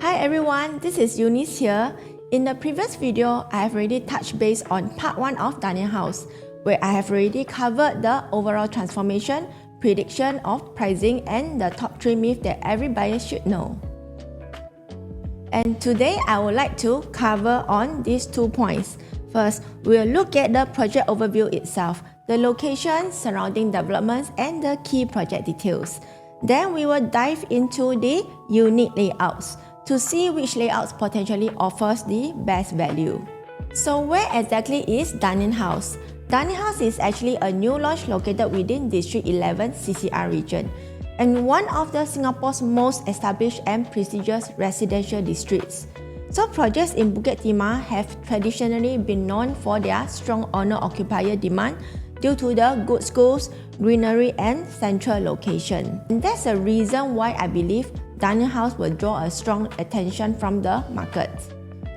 Hi everyone, this is Eunice here. In the previous video, I have already touched base on part 1 of Dunearn House, where I have already covered the overall transformation, prediction of pricing, and the top 3 myths that every buyer should know. And today, I would like to cover on these 2 points. First, we'll look at the project overview itself, the location, surrounding developments, and the key project details. Then we will dive into the unique layouts to see which layouts potentially offers the best value. So where exactly is Dunearn House? Dunearn House is actually a new launch located within District 11 CCR region and one of the Singapore's most established and prestigious residential districts. So projects in Bukit Timah have traditionally been known for their strong owner-occupier demand due to the good schools, greenery, and central location. And that's the reason why I believe Dunearn House will draw a strong attention from the market.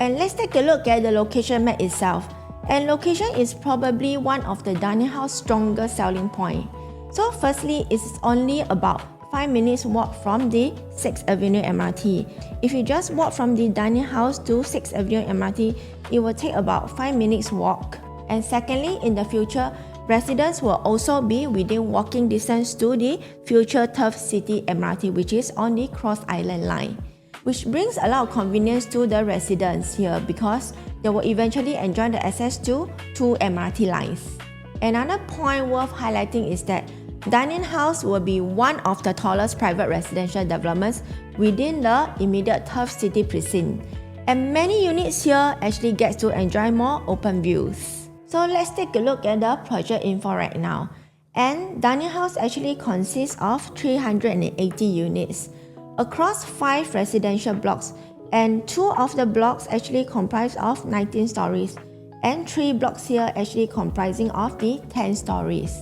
And let's take a look at the location map itself. And location is probably one of the Dunearn House strongest selling point. So firstly, it's only about 5 minutes walk from the 6th Avenue MRT. If you just walk from the Dunearn House to 6th Avenue MRT, it will take about 5 minutes walk. And secondly, in the future, residents will also be within walking distance to the future Turf City MRT, which is on the Cross Island line, which brings a lot of convenience to the residents here because they will eventually enjoy the access to 2 MRT lines. Another point worth highlighting is that Dunearn House will be one of the tallest private residential developments within the immediate Turf City precinct, and many units here actually get to enjoy more open views. So let's take a look at the project info right now. And Dunearn House actually consists of 380 units across 5 residential blocks, and 2 of the blocks actually comprise of 19 stories and 3 blocks here actually comprising of the 10 stories.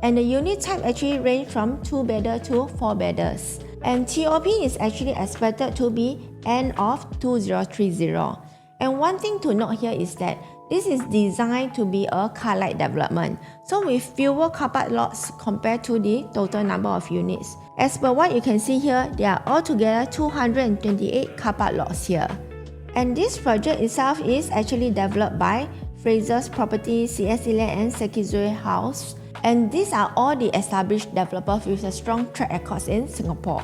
And the unit type actually range from 2-bedder to 4-bedders. And TOP is actually expected to be end of 2030. And one thing to note here is that this is designed to be a car-light development, so with fewer car park lots compared to the total number of units. As per what you can see here, there are altogether 228 car park lots here. And this project itself is actually developed by Fraser's Property, CSC Land, and Sekizue House. And these are all the established developers with a strong track record in Singapore.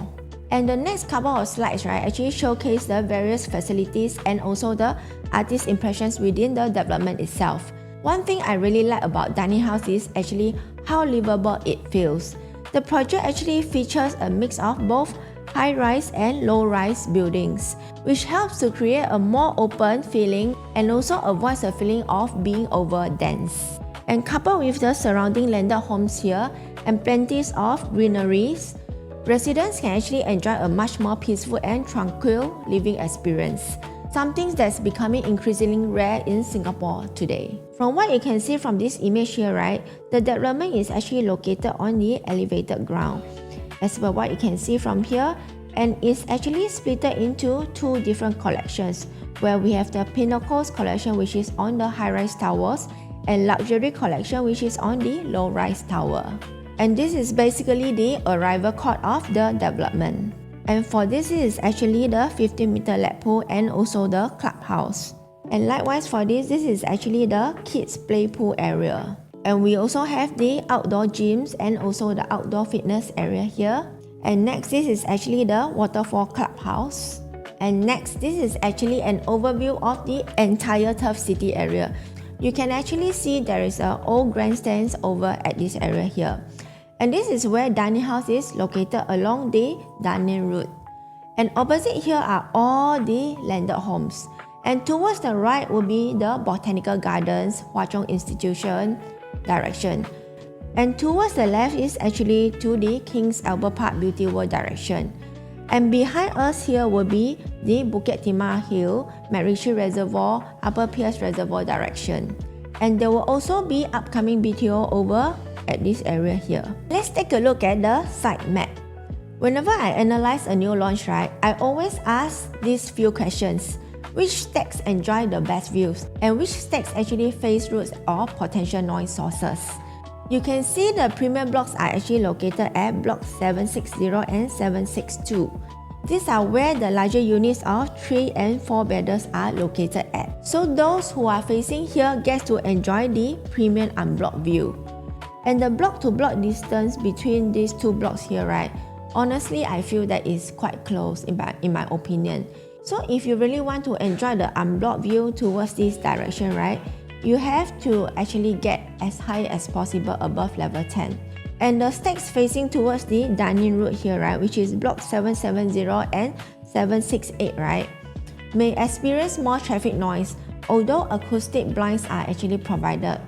And the next couple of slides actually showcase the various facilities and also the artist impressions within the development itself. One thing I really like about Dunearn House is actually how livable it feels. The project actually features a mix of both high-rise and low-rise buildings, which helps to create a more open feeling and also avoids the feeling of being over-dense. And coupled with the surrounding landed homes here and plenty of greeneries, residents can actually enjoy a much more peaceful and tranquil living experience, something that's becoming increasingly rare in Singapore today. From what you can see from this image here, the development is actually located on the elevated ground. As per what you can see from here, and it's actually split into 2 different collections, where we have the Pinnacles collection, which is on the high-rise towers, and Luxury collection, which is on the low-rise tower. And this is basically the arrival court of the development. And for this is actually the 15-meter lap pool and also the clubhouse. And likewise for this is actually the kids play pool area. And we also have the outdoor gyms and also the outdoor fitness area here. And next, this is actually the waterfall clubhouse. And next, this is actually an overview of the entire Turf City area. You can actually see there is an old grandstands over at this area here. And this is where Dunearn House is located along the Dunearn route. And opposite here are all the landed homes. And towards the right will be the Botanical Gardens, Hwa Chong Institution direction. And towards the left is actually to the King's Albert Park Beauty World direction. And behind us here will be the Bukit Timah Hill, MacRitchie Reservoir, Upper Pierce Reservoir direction. And there will also be upcoming BTO over at this area here. Let's take a look at the site map. Whenever I analyze a new launch, I always ask these few questions. Which stacks enjoy the best views? And which stacks actually face roads or potential noise sources? You can see the premium blocks are actually located at Block 760 and 762. These are where the larger units of 3 and 4 bedders are located at. So those who are facing here get to enjoy the premium unblocked view. And the block-to-block distance between these two blocks here, right? Honestly, I feel that is quite close in my opinion. So if you really want to enjoy the unblocked view towards this direction, right? You have to actually get as high as possible above level 10. And the stacks facing towards the dining room here, right, which is block 770 and 768, right, may experience more traffic noise, although acoustic blinds are actually provided.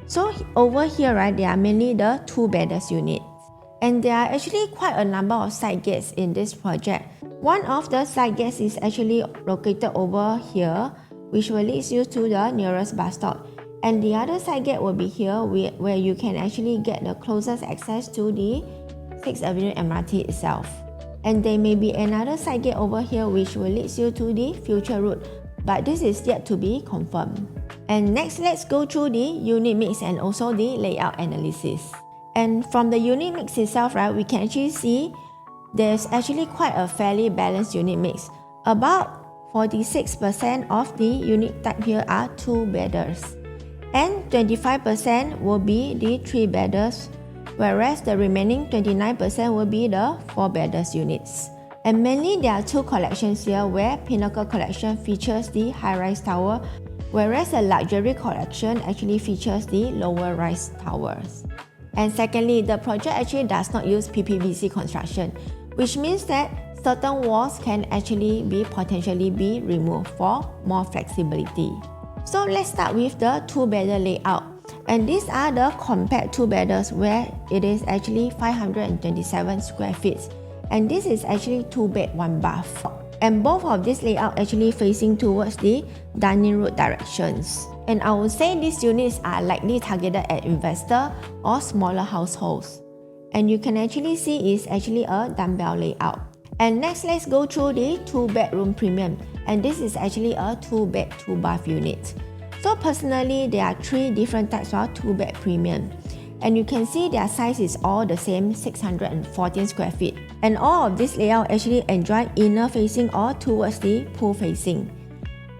So over here, right, there are mainly the 2 bedders units. And there are actually quite a number of side gates in this project. One of the side gates is actually located over here, which will lead you to the nearest bus stop. And the other side gate will be here where you can actually get the closest access to the 6th Avenue MRT itself. And there may be another side gate over here which will lead you to the future route, but this is yet to be confirmed. And next, let's go through the unit mix and also the layout analysis. And from the unit mix itself, right, we can actually see there's actually quite a fairly balanced unit mix. About 46% of the unit type here are 2 bedders. And 25% will be the 3 bedders, whereas the remaining 29% will be the 4 bedders units. And mainly there are 2 collections here where Pinnacle collection features the high-rise tower, whereas the luxury collection actually features the lower-rise towers. And secondly, the project actually does not use PPVC construction, which means that certain walls can actually potentially be removed for more flexibility. So let's start with the 2-bedder layout. And these are the compact 2 bedders where it is actually 527 square feet. And this is actually 2 bed, 1 bath. And both of this layout actually facing towards the dining room directions. And I would say these units are likely targeted at investor or smaller households. And you can actually see it's actually a dumbbell layout. And next, let's go through the 2-bedroom premium. And this is actually a 2-bed, 2-bath unit. So personally, there are 3 different types of 2-bed premium. And you can see their size is all the same, 614 square feet. And all of this layout actually enjoy inner facing or towards the pool facing.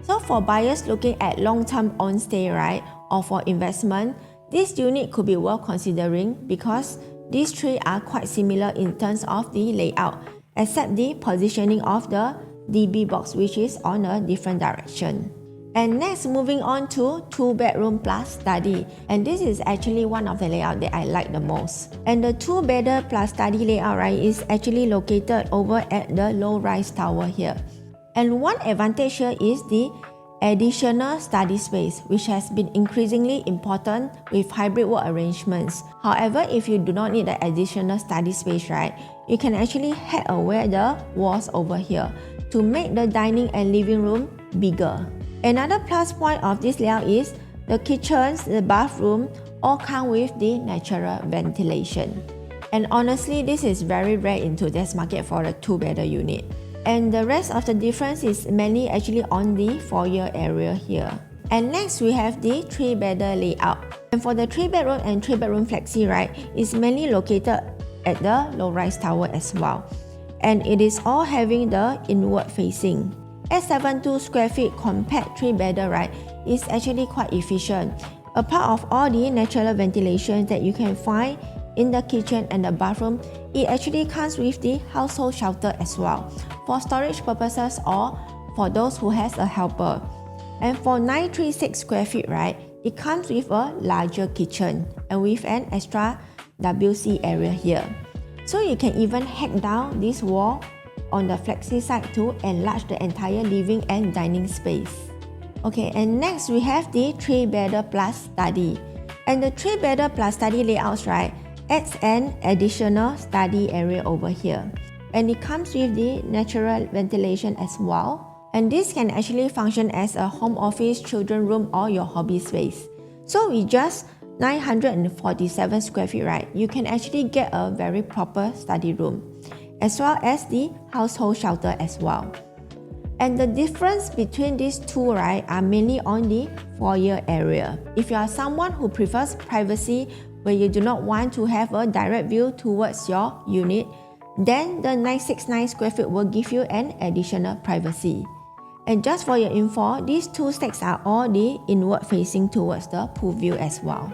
So for buyers looking at long-term on-stay, right, or for investment, this unit could be worth considering because these 3 are quite similar in terms of the layout, except the positioning of the DB box, which is on a different direction. And next, moving on to 2-bedroom plus study. And this is actually one of the layout that I like the most. And the 2-bedder plus study layout, right, is actually located over at the low-rise tower here. And one advantage here is the additional study space, which has been increasingly important with hybrid work arrangements. However, if you do not need the additional study space, right, you can actually head away the walls over here to make the dining and living room bigger. Another plus point of this layout is the kitchens, the bathroom all come with the natural ventilation. And honestly, this is very rare in today's market for a 2-bedder unit. And the rest of the difference is mainly actually on the foyer area here. And next, we have the 3-bedder layout. And for the 3-bedroom and 3-bedroom flexi, right, it's mainly located at the low-rise tower as well. And it is all having the inward facing. At 72 square feet compact 3-bedder, right, is actually quite efficient. Apart of all the natural ventilation that you can find in the kitchen and the bathroom, it actually comes with the household shelter as well, for storage purposes or for those who has a helper. And for 936 square feet, right, it comes with a larger kitchen and with an extra WC area here. So you can even hack down this wall on the flexi side to enlarge the entire living and dining space. Okay, and next we have the 3-bedder plus study. And the 3-bedder plus study layouts, right, adds an additional study area over here. And it comes with the natural ventilation as well. And this can actually function as a home office, children room or your hobby space. So with just 947 square feet, right, you can actually get a very proper study room, as well as the household shelter as well. And the difference between these two, right, are mainly on the foyer area. If you are someone who prefers privacy, where you do not want to have a direct view towards your unit, then the 969 square feet will give you an additional privacy. And just for your info, these two stacks are all the inward facing towards the pool view as well.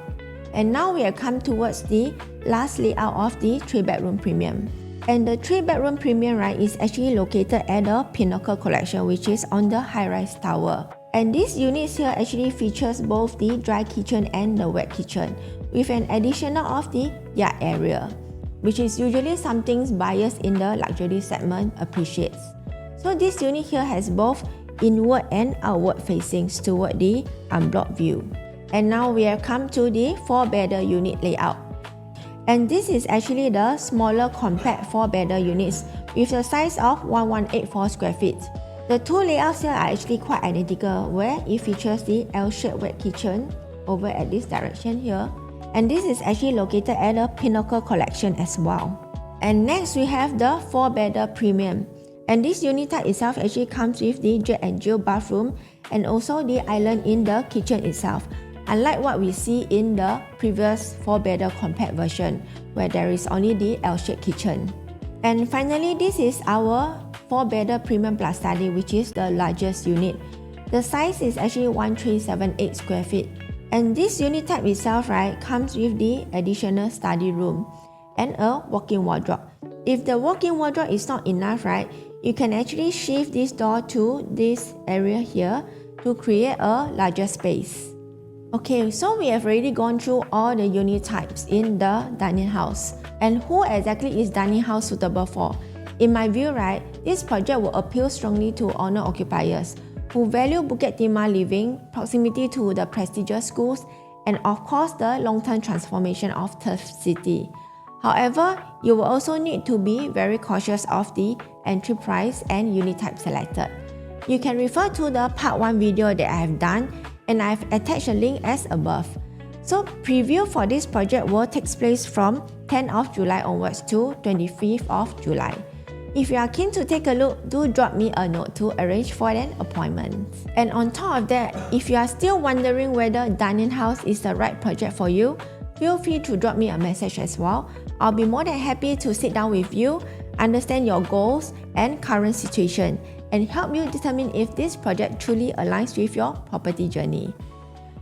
And now we have come towards the last layout of the 3-bedroom premium. And the 3-bedroom premium, right, is actually located at the Pinnacle Collection, which is on the high-rise tower. And this unit here actually features both the dry kitchen and the wet kitchen, with an additional of the yard area, which is usually something buyers in the luxury segment appreciates. So this unit here has both inward and outward facings toward the unblocked view. And now we have come to the 4-bedder unit layout. And this is actually the smaller compact 4-bedder units with a size of 1184 square feet. The two layouts here are actually quite identical, where it features the L-shaped wet kitchen over at this direction here. And this is actually located at the Pinnacle Collection as well. And next we have the 4-bedder premium. And this unit type itself actually comes with the jet and Jill bathroom and also the island in the kitchen itself, unlike what we see in the previous 4-bedder compact version, where there is only the L-shaped kitchen. And finally, this is our 4-bedder premium plus study, which is the largest unit. The size is actually 1378 square feet. And this unit type itself, right, comes with the additional study room and a walk-in wardrobe. If the walk-in wardrobe is not enough, right, you can actually shift this door to this area here to create a larger space. Okay, so we have already gone through all the unit types in the Dunearn House. And who exactly is Dunearn House suitable for? In my view, right, this project will appeal strongly to owner-occupiers who value Bukit Timah living, proximity to the prestigious schools, and of course the long-term transformation of Turf City. However, you will also need to be very cautious of the entry price and unit type selected. You can refer to the part 1 video that I have done, and I have attached a link as above. So preview for this project will take place from 10th of July onwards to 25th of July. If you are keen to take a look, do drop me a note to arrange for an appointment. And on top of that, if you are still wondering whether Dunearn House is the right project for you, feel free to drop me a message as well. I'll be more than happy to sit down with you, understand your goals and current situation, and help you determine if this project truly aligns with your property journey.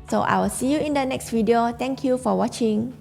So I will see you in the next video. Thank you for watching.